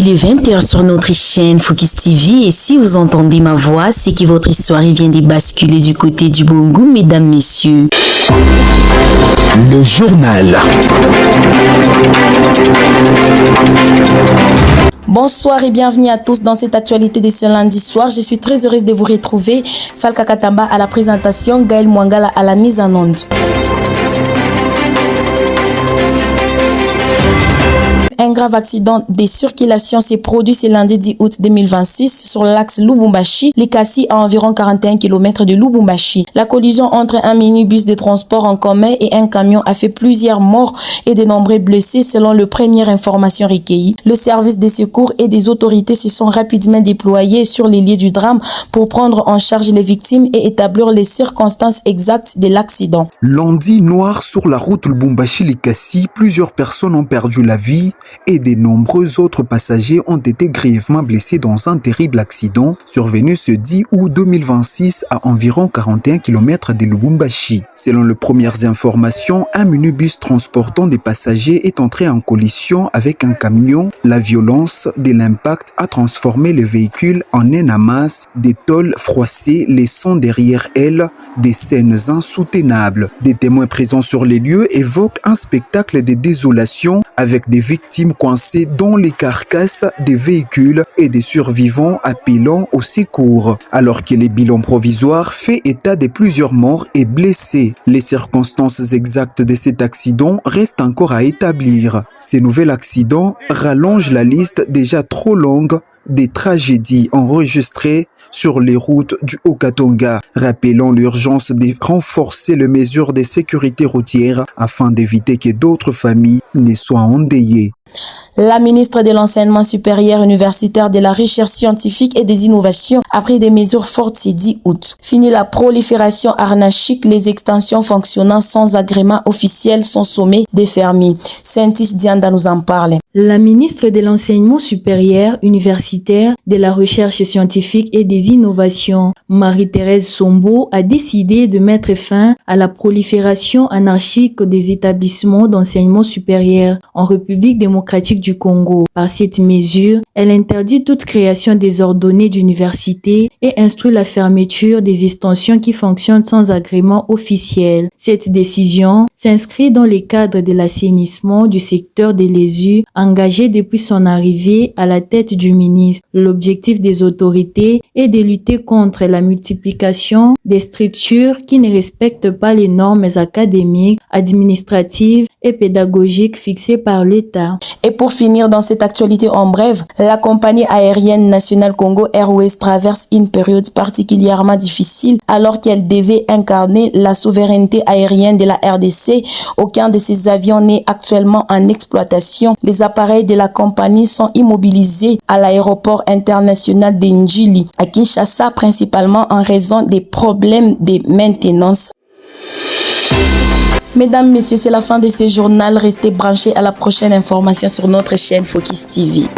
Il est 20h sur notre chaîne Focus TV et si vous entendez ma voix, c'est que votre histoire vient de basculer du côté du bon goût, mesdames, messieurs. Le journal. Bonsoir et bienvenue à tous dans cette actualité de ce lundi soir. Je suis très heureuse de vous retrouver. Falka Katamba à la présentation, Gaël Mwangala à la mise en onde. Un grave accident de circulation s'est produit ce lundi 10 août 2026 sur l'axe Lubumbashi-Likasi à environ 41 km de Lubumbashi. La collision entre un minibus de transport en commun et un camion a fait plusieurs morts et de nombreux blessés selon les premières informations recueillies. Le service de secours et des autorités se sont rapidement déployés sur les lieux du drame pour prendre en charge les victimes et établir les circonstances exactes de l'accident. Lundi noir sur la route Lubumbashi-Likasi, plusieurs personnes ont perdu la vie et de nombreux autres passagers ont été grièvement blessés dans un terrible accident survenu ce 10 août 2026 à environ 41 km de Lubumbashi. Selon les premières informations, un minibus transportant des passagers est entré en collision avec un camion. La violence de l'impact a transformé le véhicule en un amas de tôles froissées, laissant derrière elle des scènes insoutenables. Des témoins présents sur les lieux évoquent un spectacle de désolation avec des victimes coincées dans les carcasses des véhicules et des survivants appelant au secours. Alors que les bilans provisoires fait état de plusieurs morts et blessés. Les circonstances exactes de cet accident restent encore à établir. Ce nouvel accident rallonge la liste déjà trop longue des tragédies enregistrées sur les routes du Haut-Katanga, rappelant l'urgence de renforcer les mesures de sécurité routière afin d'éviter que d'autres familles ne soient endeuillées. La ministre de l'Enseignement supérieur universitaire, de la Recherche scientifique et des innovations a pris des mesures fortes ce 10 août. Fini la prolifération anarchique, les extensions fonctionnant sans agrément officiel sont sommées des fermiers. Saint-Tiche Dianda nous en parle. La ministre de l'Enseignement supérieur universitaire, de la Recherche scientifique et des innovations, Marie-Thérèse Sombo, a décidé de mettre fin à la prolifération anarchique des établissements d'enseignement supérieur en République démocratique du Congo. Par cette mesure, elle interdit toute création désordonnée d'universités et instruit la fermeture des extensions qui fonctionnent sans agrément officiel. Cette décision s'inscrit dans le cadre de l'assainissement du secteur de l'ESU engagé depuis son arrivée à la tête du ministre. L'objectif des autorités est de lutter contre la multiplication des structures qui ne respectent pas les normes académiques, administratives et pédagogiques fixées par l'État. Et pour finir dans cette actualité en bref, la compagnie aérienne nationale Congo Airways traverse une période particulièrement difficile alors qu'elle devait incarner la souveraineté aérienne de la RDC. Aucun de ces avions n'est actuellement en exploitation. Les appareils de la compagnie sont immobilisés à l'aéroport international de Njili, à Kinshasa, principalement en raison des problèmes de maintenance. Mesdames, Messieurs, c'est la fin de ce journal. Restez branchés à la prochaine information sur notre chaîne Focus TV.